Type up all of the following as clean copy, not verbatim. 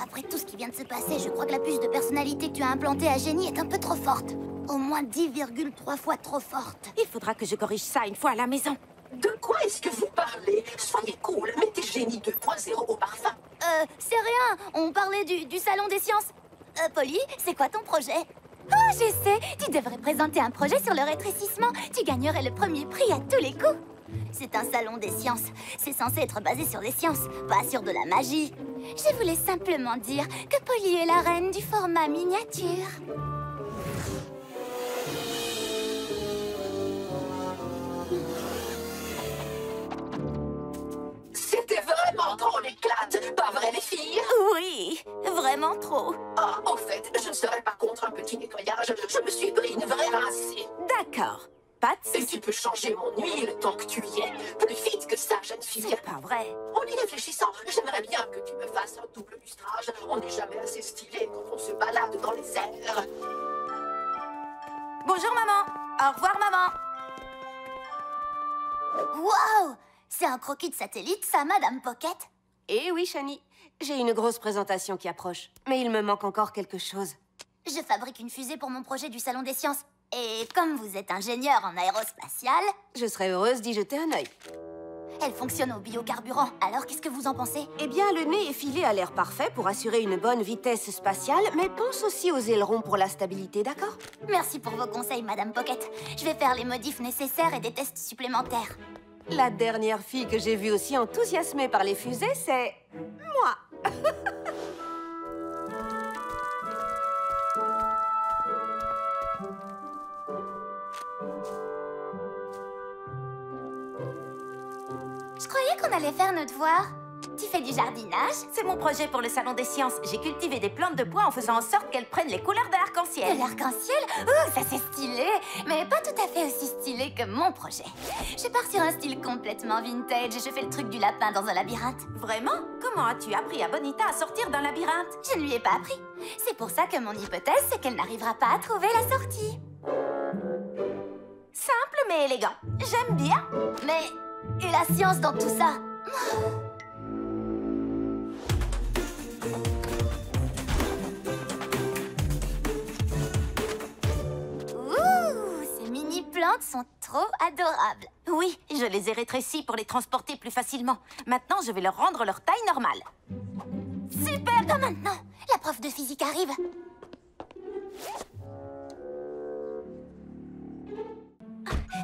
Après tout ce qui vient de se passer, je crois que la puce de personnalité que tu as implantée à Génie est un peu trop forte. Au moins 10,3 fois trop forte. Il faudra que je corrige ça une fois à la maison. De quoi est-ce que vous parlez? Soyez cool, mettez Génie 2.0 au parfum. C'est rien, on parlait du salon des sciences. Polly, c'est quoi ton projet? Oh, je sais, tu devrais présenter un projet sur le rétrécissement. Tu gagnerais le premier prix à tous les coups. C'est un salon des sciences. C'est censé être basé sur les sciences, pas sur de la magie. Je voulais simplement dire que Polly est la reine du format miniature. C'était vraiment drôle, éclate. Pas vrai, les filles? Oui, vraiment trop. Ah, en fait, je ne serais pas contre un petit nettoyage. Je me suis pris une vraie rincée. D'accord. Pas de Et soucis. tu peux changer mon huile tant que tu y es. Plus vite que ça, jeune fille. C'est pas vrai. En y réfléchissant, j'aimerais bien que tu me fasses un double lustrage. On n'est jamais assez stylé quand on se balade dans les airs. Bonjour, maman. Au revoir, maman. Waouh! C'est un croquis de satellite, ça, Madame Pocket? Eh oui, Shani. J'ai une grosse présentation qui approche. Mais il me manque encore quelque chose. Je fabrique une fusée pour mon projet du salon des sciences. Et comme vous êtes ingénieur en aérospatial, Je serais heureuse d'y jeter un œil. elle fonctionne au biocarburant. Alors, qu'est-ce que vous en pensez? Eh bien, le nez effilé a l'air parfait pour assurer une bonne vitesse spatiale, mais pense aussi aux ailerons pour la stabilité, d'accord? Merci pour vos conseils, Madame Pocket. Je vais faire les modifs nécessaires et des tests supplémentaires. La dernière fille que j'ai vue aussi enthousiasmée par les fusées, c'est... moi. Je croyais qu'on allait faire nos devoirs. Tu fais du jardinage? C'est mon projet pour le salon des sciences. J'ai cultivé des plantes de bois en faisant en sorte qu'elles prennent les couleurs de De l'arc-en-ciel. l'arc-en-ciel? Ça c'est stylé, mais pas tout à fait aussi stylé que mon projet. Je pars sur un style complètement vintage et je fais le truc du lapin dans un labyrinthe. Vraiment? Comment as-tu appris à Bonita à sortir d'un labyrinthe? Je ne lui ai pas appris. C'est pour ça que mon hypothèse, c'est qu'elle n'arrivera pas à trouver la sortie. Simple mais élégant. J'aime bien. Mais... et la science dans tout ça? Ouh, ces mini-plantes sont trop adorables. Oui, je les ai rétrécis pour les transporter plus facilement. Maintenant, je vais leur rendre leur taille normale. Super, comme maintenant. La prof de physique arrive.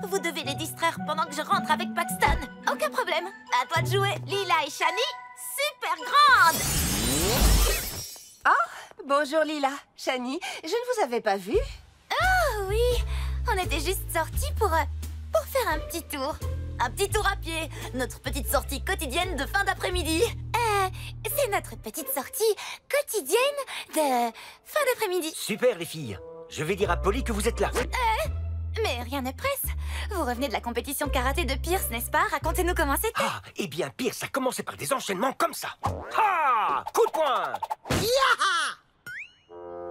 Vous devez les distraire pendant que je rentre avec Paxton. Aucun problème. À toi de jouer, Lila et Shani. Super grande! Bonjour Lila. Shani, je ne vous avais pas vue. Oh oui, on était juste sortis pour faire un petit tour. Un petit tour à pied, notre petite sortie quotidienne de fin d'après-midi. C'est notre petite sortie quotidienne de fin d'après-midi. Super, les filles. Je vais dire à Polly que vous êtes là. Mais rien ne presse. Vous revenez de la compétition de karaté de Pierce, n'est-ce pas? Racontez-nous comment c'était. Ah, eh bien, pire, ça commençait par des enchaînements comme ça. Ah! Coup de poing!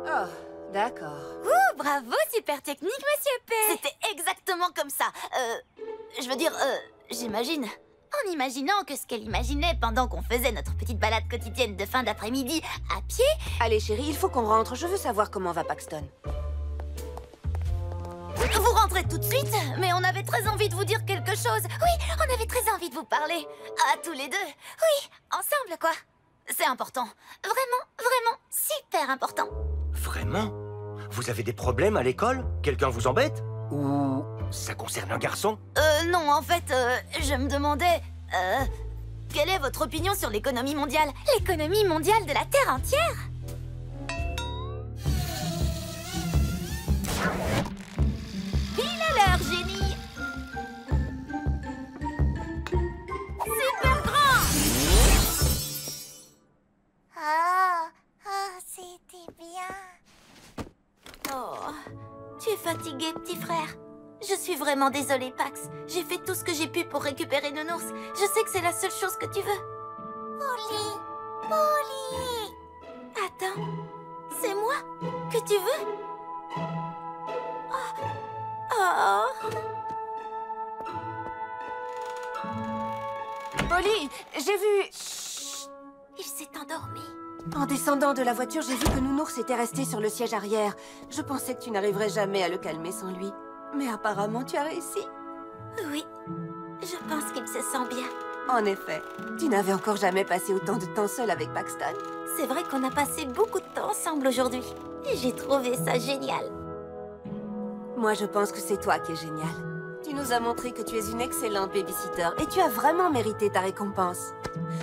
Oh, d'accord. Ouh, bravo, super technique, Monsieur P. C'était exactement comme ça. Je veux dire, j'imagine. En imaginant que ce qu'elle imaginait pendant qu'on faisait notre petite balade quotidienne de fin d'après-midi à pied. Allez chérie, il faut qu'on rentre. Je veux savoir comment va Paxton. Vous rentrez tout de suite, mais on avait très envie de vous dire quelque chose. Oui, on avait très envie de vous parler. À tous les deux. Oui, ensemble quoi. C'est important. Vraiment super important. Vraiment? Vous avez des problèmes à l'école? Quelqu'un vous embête? Ou ça concerne un garçon? Non, en fait, je me demandais... quelle est votre opinion sur l'économie mondiale? L'économie mondiale de la Terre entière. Pile à l'heure, Génie. Super grand. C'était bien. Oh, tu es fatigué, petit frère. Je suis vraiment désolée, Pax. J'ai fait tout ce que j'ai pu pour récupérer Nounours. Je sais que c'est la seule chose que tu veux. Polly. Attends, c'est moi que tu veux? Oh. Polly, j'ai vu... Il s'est endormi. En descendant de la voiture, j'ai vu que Nounours était resté sur le siège arrière. Je pensais que tu n'arriverais jamais à le calmer sans lui. Mais apparemment, tu as réussi. Oui, je pense qu'il se sent bien. En effet, tu n'avais encore jamais passé autant de temps seul avec Paxton. C'est vrai qu'on a passé beaucoup de temps ensemble aujourd'hui. Et j'ai trouvé ça génial. Moi, je pense que c'est toi qui es génial. Tu nous as montré que tu es une excellente babysitter et tu as vraiment mérité ta récompense.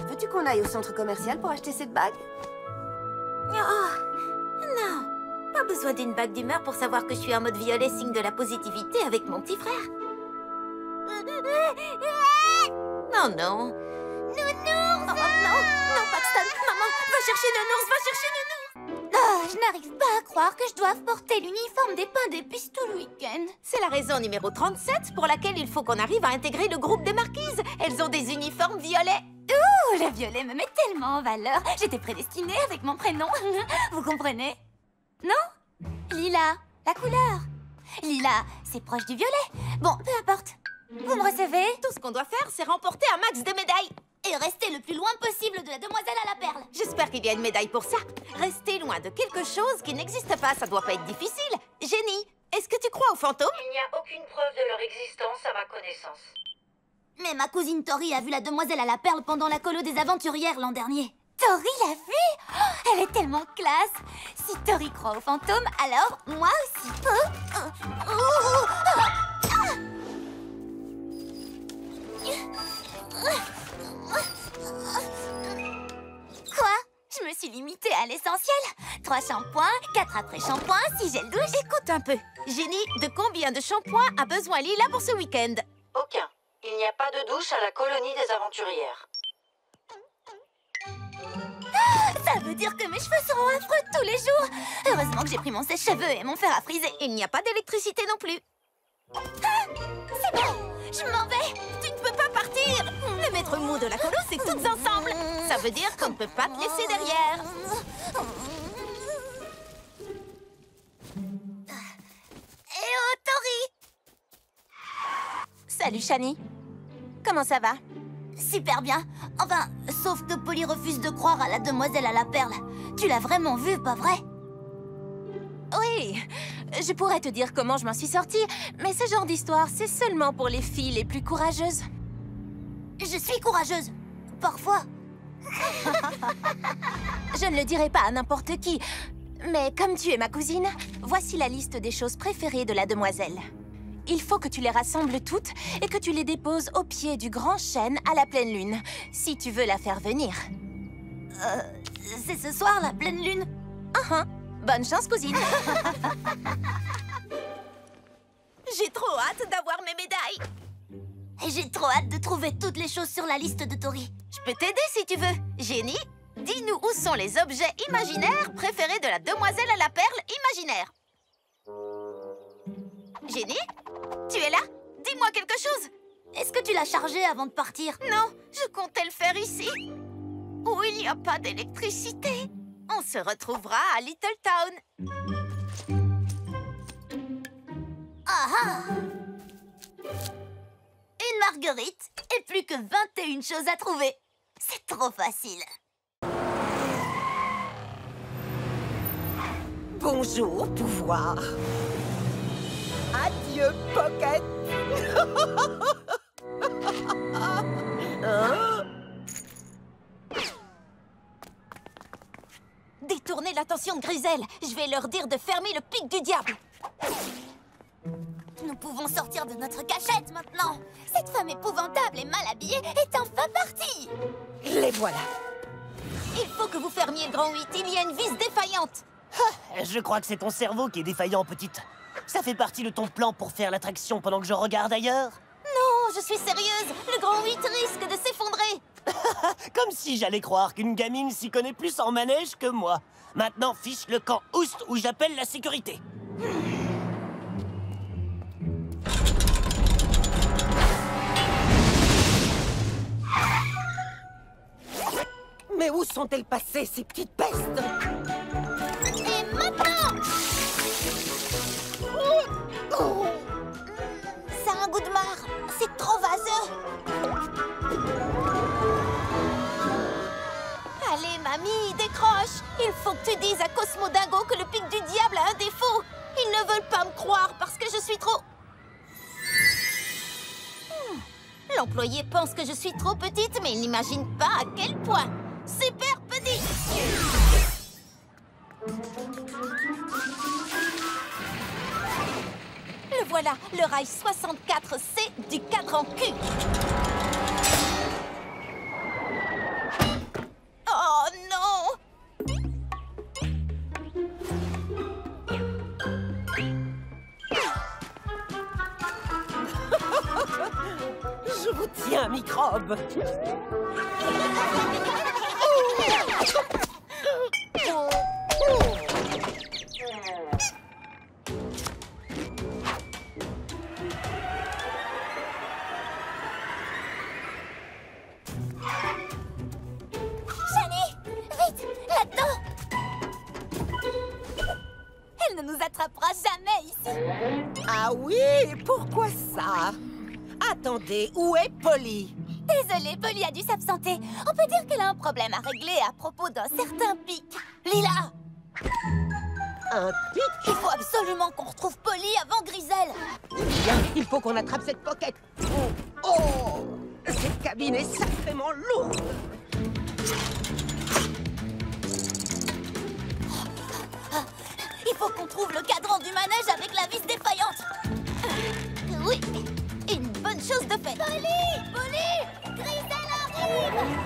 Veux-tu qu'on aille au centre commercial pour acheter cette bague? Oh, non. Pas besoin d'une bague d'humeur pour savoir que je suis en mode violet, signe de la positivité avec mon petit frère. Non, non. Nounours! Oh, non, non, Paxton. Maman, va chercher Nounours, va chercher Nounours! Oh, je n'arrive pas à croire que je doive porter l'uniforme des pains d'épices tout le week-end. C'est la raison numéro 37 pour laquelle il faut qu'on arrive à intégrer le groupe des marquises. Elles ont des uniformes violets. Oh, le violet me met tellement en valeur. J'étais prédestinée avec mon prénom. Vous comprenez? Non? Lila, la couleur. Lila, c'est proche du violet. Bon, peu importe. Vous me recevez? Tout ce qu'on doit faire, c'est remporter un max de médailles. Et rester le plus loin possible de la demoiselle à la perle. J'espère qu'il y a une médaille pour ça. Rester loin de quelque chose qui n'existe pas, ça doit pas être difficile. Jenny, est-ce que tu crois aux fantômes? Il n'y a aucune preuve de leur existence à ma connaissance. Mais ma cousine Tori a vu la demoiselle à la perle pendant la colo des aventurières l'an dernier. Tori l'a vue? Oh, elle est tellement classe. Si Tori croit aux fantômes, alors moi aussi. Quoi? Je me suis limitée à l'essentiel. 3 shampoings, 4 après-shampoings, 6 gels douche. Écoute un peu. Jenny, de combien de shampoings a besoin Lila pour ce week-end? Aucun. Il n'y a pas de douche à la colonie des aventurières. Ça veut dire que mes cheveux seront affreux tous les jours. Heureusement que j'ai pris mon sèche-cheveux et mon fer à friser. Il n'y a pas d'électricité non plus. C'est bon, je m'en vais. Tu ne peux pas partir. Le maître mot de la colo, c'est toutes ensemble. Ça veut dire qu'on ne peut pas te laisser derrière. Eh oh, Tori! Salut, Shani. Comment ça va? Super bien. Enfin, sauf que Polly refuse de croire à la demoiselle à la perle. Tu l'as vraiment vue, pas vrai? Oui, je pourrais te dire comment je m'en suis sortie, mais ce genre d'histoire, c'est seulement pour les filles les plus courageuses. Je suis courageuse. Parfois. Je ne le dirai pas à n'importe qui, mais comme tu es ma cousine, voici la liste des choses préférées de la demoiselle. Il faut que tu les rassembles toutes et que tu les déposes au pied du grand chêne à la pleine lune, si tu veux la faire venir. C'est ce soir, la pleine lune? Bonne chance, cousine. J'ai trop hâte d'avoir mes médailles. Et j'ai trop hâte de trouver toutes les choses sur la liste de Tori. Je peux t'aider si tu veux. Jenny, dis-nous où sont les objets imaginaires préférés de la demoiselle à la perle imaginaire. Jenny, tu es là? Dis-moi quelque chose. Est-ce que tu l'as chargée avant de partir? Non, je comptais le faire ici, où il n'y a pas d'électricité. On se retrouvera à Little Town. Ah ah! Une marguerite et plus que 21 choses à trouver. C'est trop facile. Bonjour, pouvoir. Adieu, Pocket. Hein? Détournez l'attention de Griselle. Je vais leur dire de fermer le pic du diable. Nous pouvons sortir de notre cachette maintenant. Cette femme épouvantable et mal habillée est enfin partie. Les voilà. Il faut que vous fermiez le grand 8. Il y a une vis défaillante. Je crois que c'est ton cerveau qui est défaillant, petite. Ça fait partie de ton plan pour faire l'attraction pendant que je regarde ailleurs? Non, je suis sérieuse. Le grand 8 risque de s'effondrer. Comme si j'allais croire qu'une gamine s'y connaît plus en manège que moi. Maintenant, fiche le camp Oust où j'appelle la sécurité. Mais où sont-elles passées, ces petites pestes? Et maintenant! Ça a un goût de marre. C'est trop vaseux. Allez, Ami, décroche! Il faut que tu dises à Cosmo Dingo que le pic du diable a un défaut. Ils ne veulent pas me croire parce que je suis trop... L'employé pense que je suis trop petite, mais il n'imagine pas à quel point. Super petit! Le voilà, le rail 64C du cadran Q. Oh non! Je vous tiens, microbe. Shani, vite, là-dedans. Elle ne nous attrapera jamais ici. Ah oui, pourquoi ça? Attendez, où est Polly? Désolée, Polly a dû s'absenter. On peut dire qu'elle a un problème à régler à propos d'un certain pic. Lila! Un pic? Il faut absolument qu'on retrouve Polly avant Grisel. Bien, il faut qu'on attrape cette pocket. Oh, cette cabine est sacrément lourde. Il faut qu'on trouve le cadran du manège avec la vis défaillante. Oui, une bonne chose de faite. Polly! Polly! Grisel arrive!